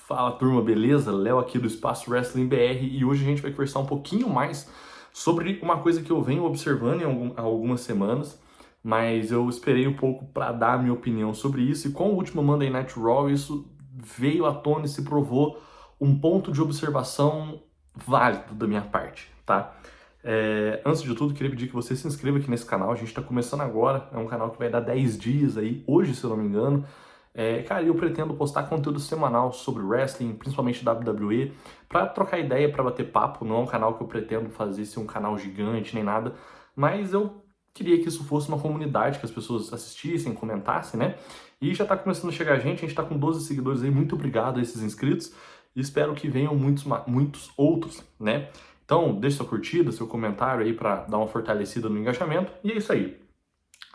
Fala turma, beleza? Léo aqui do Espaço Wrestling BR e hoje a gente vai conversar um pouquinho mais sobre uma coisa que eu venho observando há algumas semanas, mas eu esperei um pouco para dar a minha opinião sobre isso e com o último Monday Night Raw isso veio à tona e se provou um ponto de observação válido da minha parte, tá? Antes de tudo, queria pedir que você se inscreva aqui nesse canal, a gente está começando agora, é um canal que vai dar 10 dias aí, hoje se eu não me engano. Cara, eu pretendo postar conteúdo semanal sobre wrestling, principalmente WWE, pra trocar ideia, pra bater papo. Não é um canal que eu pretendo fazer ser um canal gigante nem nada, mas eu queria que isso fosse uma comunidade, que as pessoas assistissem, comentassem, né? E já tá começando a chegar a gente tá com 12 seguidores aí, muito obrigado a esses inscritos, e espero que venham muitos outros, né? Então, deixe sua curtida, seu comentário aí pra dar uma fortalecida no engajamento, e é isso aí.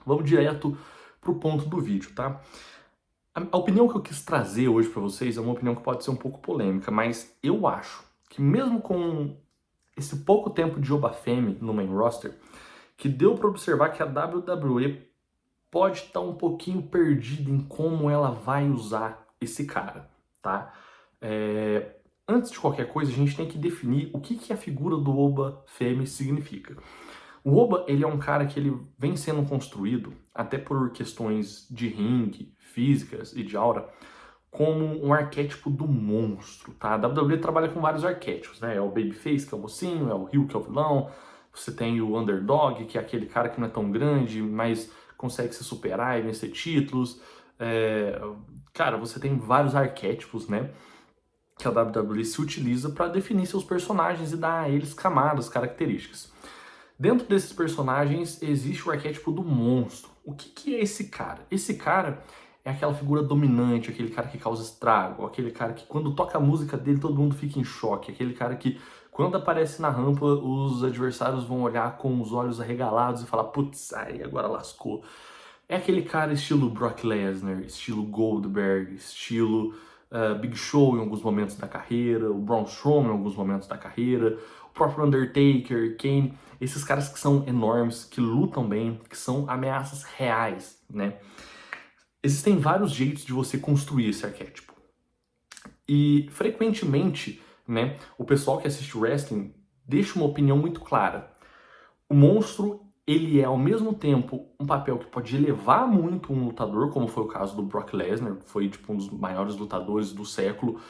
Vamos direto pro ponto do vídeo, tá? A opinião que eu quis trazer hoje para vocês é uma opinião que pode ser um pouco polêmica, mas eu acho que mesmo com esse pouco tempo de Obafemi no main roster, que deu para observar que a WWE pode estar um pouquinho perdida em como ela vai usar esse cara, tá? Antes de qualquer coisa, a gente tem que definir o que a figura do Obafemi significa. O Oba, ele é um cara que ele vem sendo construído, até por questões de ringue, físicas e de aura, como um arquétipo do monstro, tá? A WWE trabalha com vários arquétipos, né? É o Babyface, que é o mocinho, é o heel, que é o vilão, você tem o Underdog, que é aquele cara que não é tão grande, mas consegue se superar e vencer títulos. Cara, você tem vários arquétipos, né? Que a WWE se utiliza para definir seus personagens e dar a eles camadas, características. Dentro desses personagens existe o arquétipo do monstro. O que é esse cara? Esse cara é aquela figura dominante, aquele cara que causa estrago, aquele cara que quando toca a música dele todo mundo fica em choque, aquele cara que quando aparece na rampa os adversários vão olhar com os olhos arregalados e falar, putz, ai, agora lascou. É aquele cara estilo Brock Lesnar, estilo Goldberg, estilo Big Show em alguns momentos da carreira, o Braun Strowman em alguns momentos da carreira, o próprio Undertaker, Kane, esses caras que são enormes, que lutam bem, que são ameaças reais, né? Existem vários jeitos de você construir esse arquétipo. E frequentemente, né, o pessoal que assiste wrestling deixa uma opinião muito clara. O monstro, ele é ao mesmo tempo um papel que pode elevar muito um lutador, como foi o caso do Brock Lesnar, que foi tipo um dos maiores lutadores do século,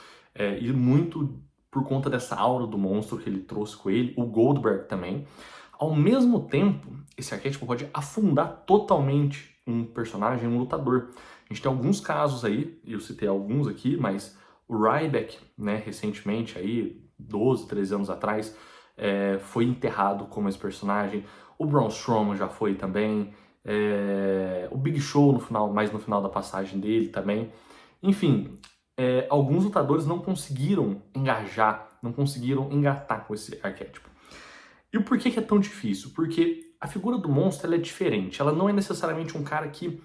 e muito por conta dessa aura do monstro que ele trouxe com ele, o Goldberg também. Ao mesmo tempo, esse arquétipo pode afundar totalmente um personagem, um lutador. A gente tem alguns casos aí, eu citei alguns aqui, mas o Ryback, né, recentemente aí, 12, 13 anos atrás, foi enterrado como esse personagem. O Braun Strowman já foi também. O Big Show no final, mais no final da passagem dele também. Enfim, alguns lutadores não conseguiram engajar, não conseguiram engatar com esse arquétipo. E o porquê que é tão difícil? Porque a figura do monstro ela é diferente. Ela não é necessariamente um cara que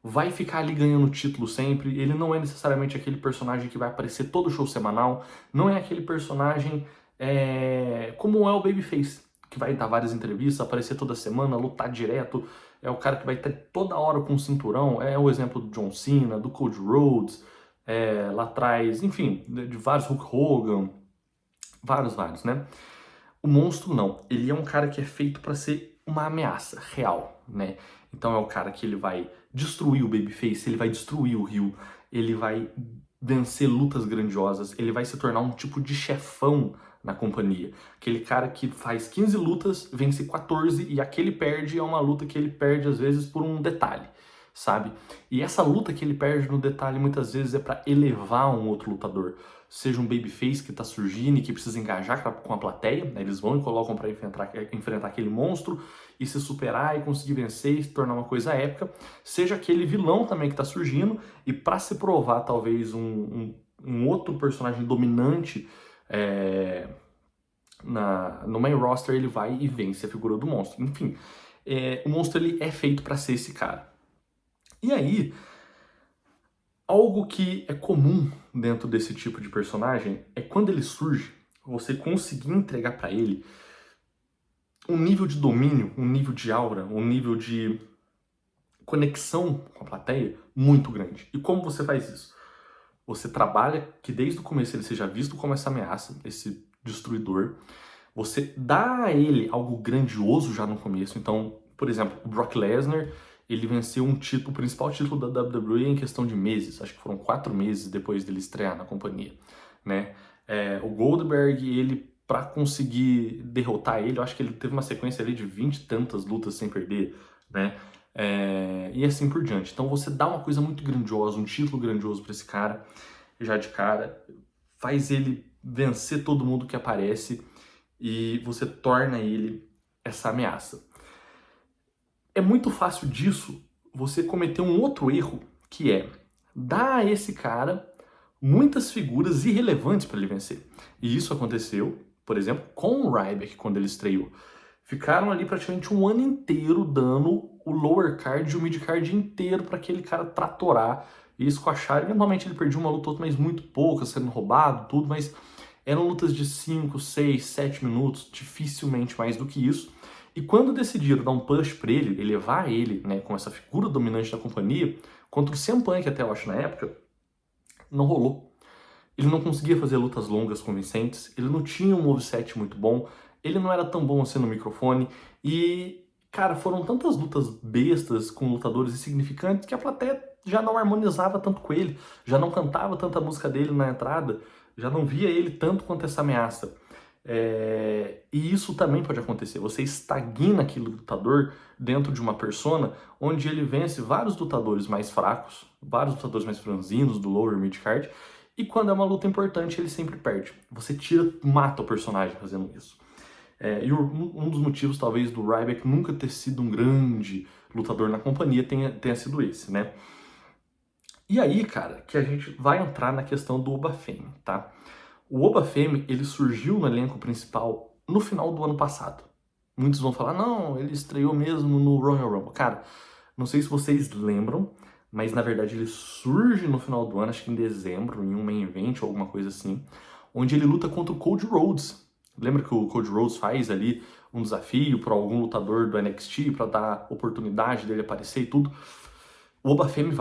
vai ficar ali ganhando título sempre. Ele não é necessariamente aquele personagem que vai aparecer todo show semanal. Não é aquele personagem como é o Babyface, que vai dar várias entrevistas, aparecer toda semana, lutar direto. É o cara que vai ter toda hora com o cinturão. É o exemplo do John Cena, do Cody Rhodes, lá atrás, enfim, de vários, Hulk Hogan, vários, né? O monstro não, ele é um cara que é feito para ser uma ameaça real, né? Então é o cara que ele vai destruir o Babyface, ele vai destruir o heel, ele vai vencer lutas grandiosas, ele vai se tornar um tipo de chefão na companhia. Aquele cara que faz 15 lutas, vence 14 e aquele perde é uma luta que ele perde às vezes por um detalhe, sabe? E essa luta que ele perde no detalhe muitas vezes é para elevar um outro lutador. Seja um babyface que tá surgindo e que precisa engajar com a plateia, né? Eles vão e colocam para enfrentar aquele monstro e se superar e conseguir vencer e se tornar uma coisa épica. Seja aquele vilão também que tá surgindo e para se provar talvez um outro personagem dominante no main roster, ele vai e vence a figura do monstro. Enfim, o monstro ele é feito para ser esse cara. E aí, algo que é comum dentro desse tipo de personagem é quando ele surge, você conseguir entregar para ele um nível de domínio, um nível de aura, um nível de conexão com a plateia muito grande. E como você faz isso? você trabalha que desde o começo ele seja visto como essa ameaça, esse destruidor. Você dá a ele algo grandioso já no começo. Então, por exemplo, o Brock Lesnar, ele venceu um título, o principal título da WWE em questão de meses. Acho que foram 4 meses depois dele estrear na companhia, né? O Goldberg, ele, para conseguir derrotar ele, eu acho que ele teve uma sequência ali de 20 e tantas lutas sem perder, né? E assim por diante. Então você dá uma coisa muito grandiosa, um título grandioso para esse cara, já de cara, faz ele vencer todo mundo que aparece e você torna ele essa ameaça. É muito fácil disso você cometer um outro erro, que é dar a esse cara muitas figuras irrelevantes para ele vencer. E isso aconteceu, por exemplo, com o Ryback quando ele estreou. Ficaram ali praticamente um ano inteiro dando o lower card e o mid card inteiro para aquele cara tratorar e esquachar. Eventualmente ele perdeu uma luta, outra, mas muito pouca, sendo roubado, tudo, mas eram lutas de 5, 6, 7 minutos, dificilmente mais do que isso. E quando decidiram dar um push para ele, elevar ele, né, com essa figura dominante da companhia, contra o CM Punk até eu acho na época, não rolou. Ele não conseguia fazer lutas longas convincentes, ele não tinha um moveset muito bom, ele não era tão bom assim no microfone e, cara, foram tantas lutas bestas com lutadores insignificantes que a plateia já não harmonizava tanto com ele, já não cantava tanta música dele na entrada, já não via ele tanto quanto essa ameaça. E isso também pode acontecer. Você estagna aquele lutador dentro de uma persona onde ele vence vários lutadores mais fracos, vários lutadores mais franzinos do lower mid card, e quando é uma luta importante ele sempre perde. Você mata o personagem fazendo isso. E um dos motivos talvez do Ryback nunca ter sido um grande lutador na companhia tenha sido esse, né? E aí, cara, que a gente vai entrar na questão do Oba Femi, tá? O Oba Femi, ele surgiu no elenco principal no final do ano passado. Muitos vão falar, não, ele estreou mesmo no Royal Rumble. Cara, não sei se vocês lembram, mas na verdade ele surge no final do ano, acho que em dezembro, em um main event ou alguma coisa assim, onde ele luta contra o Cody Rhodes. Lembra que o Cody Rhodes faz ali um desafio para algum lutador do NXT para dar oportunidade dele aparecer e tudo? O Oba Femi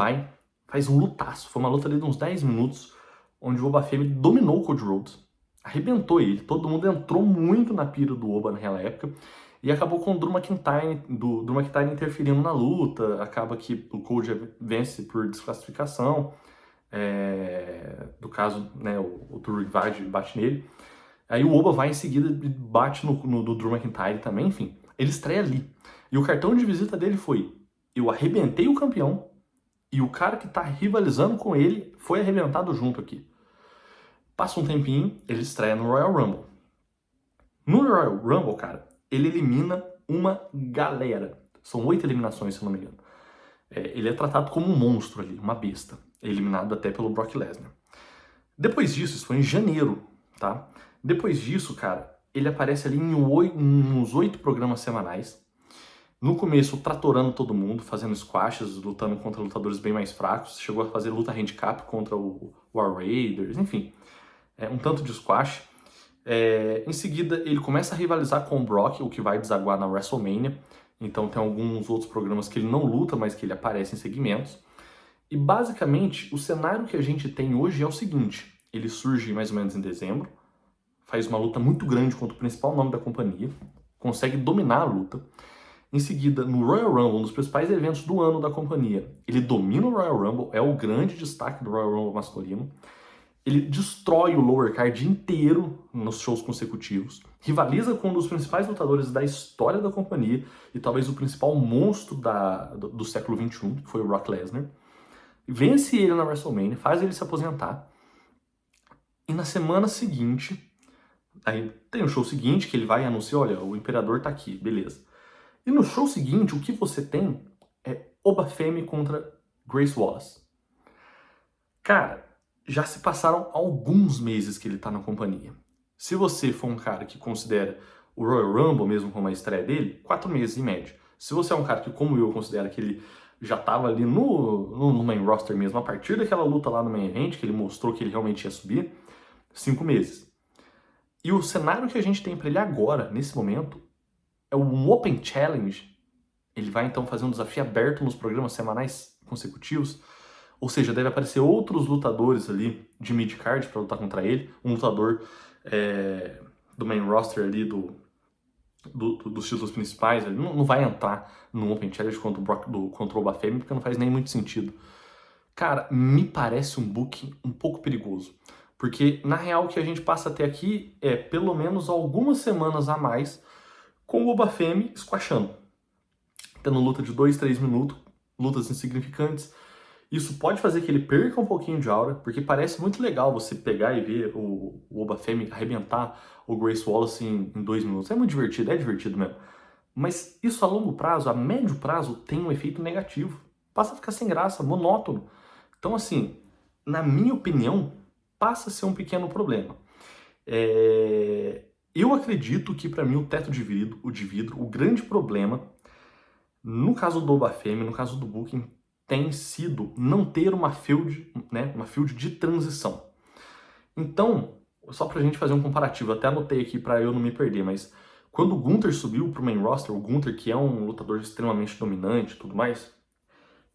faz um lutaço. Foi uma luta ali de uns 10 minutos, onde o Oba Femi dominou o Cody Rhodes, arrebentou ele. Todo mundo entrou muito na pira do Oba naquela época e acabou com o Drew McIntyre interferindo na luta. Acaba que o Cody vence por desclassificação. Do caso, né, o Drew invade e bate nele. Aí o Oba vai em seguida e bate no Drew McIntyre também, enfim. Ele estreia ali. E o cartão de visita dele foi: eu arrebentei o campeão e o cara que tá rivalizando com ele foi arrebentado junto aqui. Passa um tempinho, ele estreia no Royal Rumble. No Royal Rumble, cara, ele elimina uma galera. São 8 eliminações, se eu não me engano. Ele é tratado como um monstro ali, uma besta. É eliminado até pelo Brock Lesnar. Depois disso, isso foi em janeiro, tá? Depois disso, cara, ele aparece ali em uns 8 programas semanais. No começo, tratorando todo mundo, fazendo squashes, lutando contra lutadores bem mais fracos. Chegou a fazer luta handicap contra o War Raiders, enfim. Um tanto de squash. Em seguida, ele começa a rivalizar com o Brock, o que vai desaguar na WrestleMania. Então tem alguns outros programas que ele não luta, mas que ele aparece em segmentos. E basicamente, o cenário que a gente tem hoje é o seguinte. Ele surge mais ou menos em dezembro, faz uma luta muito grande contra o principal nome da companhia, consegue dominar a luta. Em seguida, no Royal Rumble, um dos principais eventos do ano da companhia, ele domina o Royal Rumble, é o grande destaque do Royal Rumble masculino. Ele destrói o lower card inteiro nos shows consecutivos, rivaliza com um dos principais lutadores da história da companhia e talvez o principal monstro do século XXI, que foi o Brock Lesnar. Vence ele na WrestleMania, faz ele se aposentar. E na semana seguinte, aí tem o show seguinte que ele vai e anuncia, olha, o Imperador tá aqui, beleza. E no show seguinte, o que você tem é Oba Femi contra Grace Wallace. Cara, já se passaram alguns meses que ele tá na companhia. Se você for um cara que considera o Royal Rumble mesmo como a estreia dele, 4 meses em média. Se você é um cara que, como eu, considera que ele já tava ali no main roster mesmo, a partir daquela luta lá no main event, que ele mostrou que ele realmente ia subir, 5 meses. E o cenário que a gente tem pra ele agora, nesse momento, é um Open Challenge. Ele vai então fazer um desafio aberto nos programas semanais consecutivos. Ou seja, deve aparecer outros lutadores ali de mid-card pra lutar contra ele. Um lutador do main roster ali, dos títulos principais. Ele não vai entrar no Open Challenge contra o Obafemi, porque não faz nem muito sentido. Cara, me parece um booking um pouco perigoso. Porque, na real, o que a gente passa até aqui é pelo menos algumas semanas a mais com o Obafemi squashando. Tendo luta de 2, 3 minutos, lutas insignificantes. Isso pode fazer que ele perca um pouquinho de aura, porque parece muito legal você pegar e ver o Obafemi arrebentar o Grace Wallace em 2 minutos. É muito divertido, é divertido mesmo. Mas isso a longo prazo, a médio prazo, tem um efeito negativo. Passa a ficar sem graça, monótono. Então, assim, na minha opinião, passa a ser um pequeno problema. Eu acredito que, para mim, o teto de vidro, o grande problema, no caso do Obafemi, no caso do Booking, tem sido não ter uma field, né, uma field de transição. Então, só pra gente fazer um comparativo, até anotei aqui pra eu não me perder, mas quando o Gunther subiu pro main roster, o Gunther, que é um lutador extremamente dominante e tudo mais,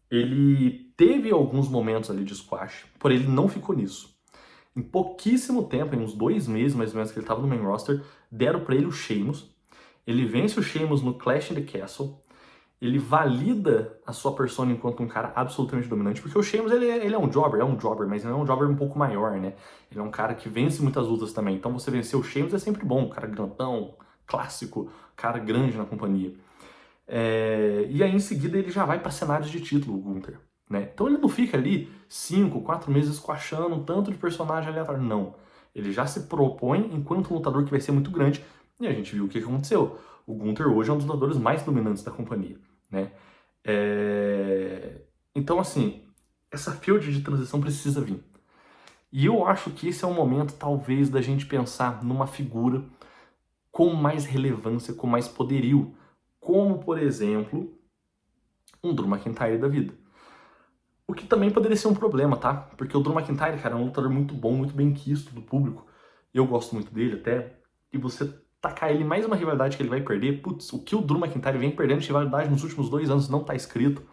ele teve alguns momentos ali de squash, porém ele não ficou nisso. Em pouquíssimo tempo, em uns 2 meses mais ou menos que ele tava no main roster, deram pra ele o Sheamus, ele vence o Sheamus no Clash in the Castle, ele valida a sua persona enquanto um cara absolutamente dominante, porque o Sheamus, ele é um jobber, mas ele é um jobber um pouco maior, né? Ele é um cara que vence muitas lutas também, então você vencer o Sheamus é sempre bom, um cara grandão, clássico, cara grande na companhia. E aí em seguida ele já vai para cenários de título, o Gunther, né? Então ele não fica ali 5, 4 meses squashando um tanto de personagem aleatório, não. Ele já se propõe enquanto um lutador que vai ser muito grande, e a gente viu o que aconteceu. O Gunther hoje é um dos lutadores mais dominantes da companhia, né? Então, assim, essa field de transição precisa vir. E eu acho que esse é o momento, talvez, da gente pensar numa figura com mais relevância, com mais poderio, como, por exemplo, um Drew McIntyre da vida. O que também poderia ser um problema, tá? Porque o Drew McIntyre, cara, é um lutador muito bom, muito bem quisto do público. Eu gosto muito dele até. E você tacar ele mais uma rivalidade que ele vai perder, putz, o que o Drew McIntyre vem perdendo de rivalidade nos últimos 2 anos não tá escrito,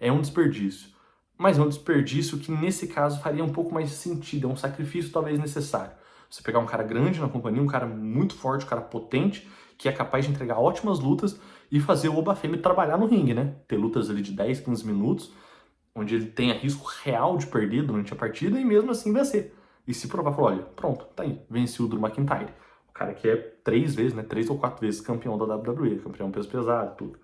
é um desperdício. Mas é um desperdício que nesse caso faria um pouco mais de sentido, é um sacrifício talvez necessário. Você pegar um cara grande na companhia, um cara muito forte, um cara potente, que é capaz de entregar ótimas lutas e fazer o Obafemi trabalhar no ringue, né? Ter lutas ali de 10, 15 minutos, onde ele tenha risco real de perder durante a partida e mesmo assim vencer. E se provar, falar, olha, pronto, tá aí, venci o Drew McIntyre. O cara que é 3 vezes, né, 3 ou 4 vezes campeão da WWE, campeão peso pesado, tudo.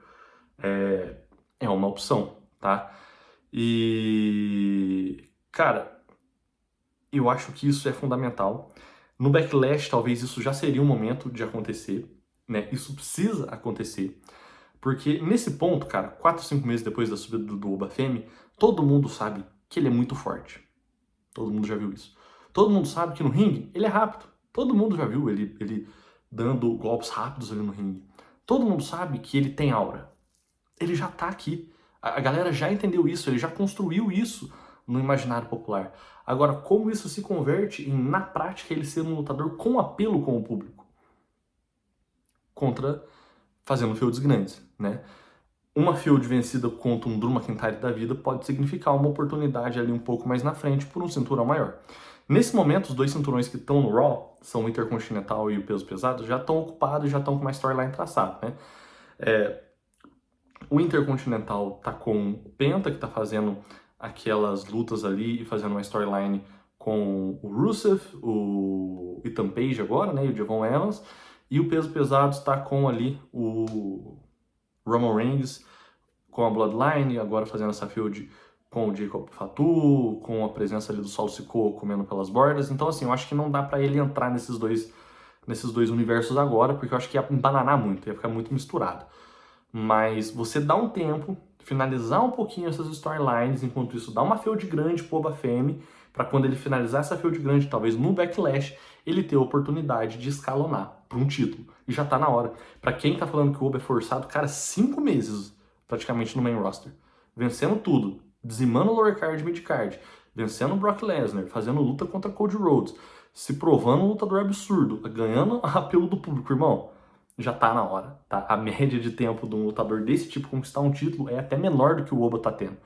É uma opção, tá? E, cara, eu acho que isso é fundamental. No Backlash, talvez isso já seria um momento de acontecer, né? Isso precisa acontecer. Porque nesse ponto, cara, 4, 5 meses depois da subida do Obafemi, todo mundo sabe que ele é muito forte. Todo mundo já viu isso. Todo mundo sabe que no ringue ele é rápido. Todo mundo já viu ele dando golpes rápidos ali no ringue. Todo mundo sabe que ele tem aura. Ele já tá aqui. A galera já entendeu isso, ele já construiu isso no imaginário popular. Agora, como isso se converte em, na prática, ele ser um lutador com apelo com o público? Fazendo fields grandes, né? Uma field vencida contra um Drew McIntyre da vida pode significar uma oportunidade ali um pouco mais na frente por um cinturão maior. Nesse momento, os 2 cinturões que estão no Raw, são o Intercontinental e o Peso Pesado, já estão ocupados e já estão com uma storyline traçada, né? O Intercontinental tá com o Penta, que tá fazendo aquelas lutas ali e fazendo uma storyline com o Rusev, o Ethan Page agora, né, e o Javon Evans. E o Peso Pesado está com ali o Roman Reigns com a Bloodline, agora fazendo essa feud com o Jacob Fatu, com a presença ali do Sol Sikoa comendo pelas bordas. Então, assim, eu acho que não dá pra ele entrar nesses dois universos agora, porque eu acho que ia embananar muito, ia ficar muito misturado. Mas você dá um tempo, finalizar um pouquinho essas storylines, enquanto isso dá uma feud grande pro Obafemi, pra quando ele finalizar essa feud grande, talvez no Backlash, ele ter a oportunidade de escalonar pra um título. E já tá na hora. Pra quem tá falando que o Oba é forçado, cara, 5 meses praticamente no main roster, vencendo tudo, dizimando o lower card e mid card, vencendo o Brock Lesnar, fazendo luta contra Cody Rhodes, se provando um lutador absurdo, ganhando apelo do público, irmão, já tá na hora, tá? A média de tempo de um lutador desse tipo conquistar um título é até menor do que o Oba tá tendo.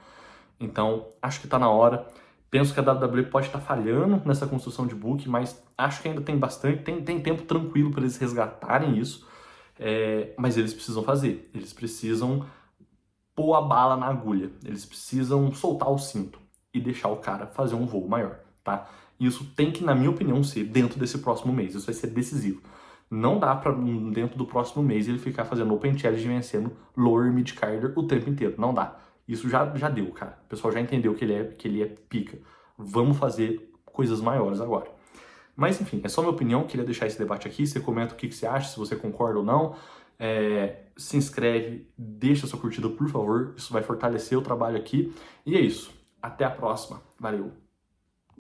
Então, acho que tá na hora. Penso que a WWE pode estar falhando nessa construção de book, mas acho que ainda tem bastante, tem tempo tranquilo para eles resgatarem isso. Mas eles precisam fazer. Eles precisam pôr a bala na agulha. Eles precisam soltar o cinto e deixar o cara fazer um voo maior, tá? Isso tem que, na minha opinião, ser dentro desse próximo mês. Isso vai ser decisivo. Não dá pra, dentro do próximo mês, ele ficar fazendo Open Challenge vencendo Lower Mid Carder o tempo inteiro. Não dá. Isso já deu, cara. O pessoal já entendeu que ele é pica. Vamos fazer coisas maiores agora. Mas enfim, é só minha opinião, queria deixar esse debate aqui, você comenta o que você acha, se você concorda ou não, se inscreve, deixa sua curtida por favor, isso vai fortalecer o trabalho aqui, e é isso, até a próxima, valeu!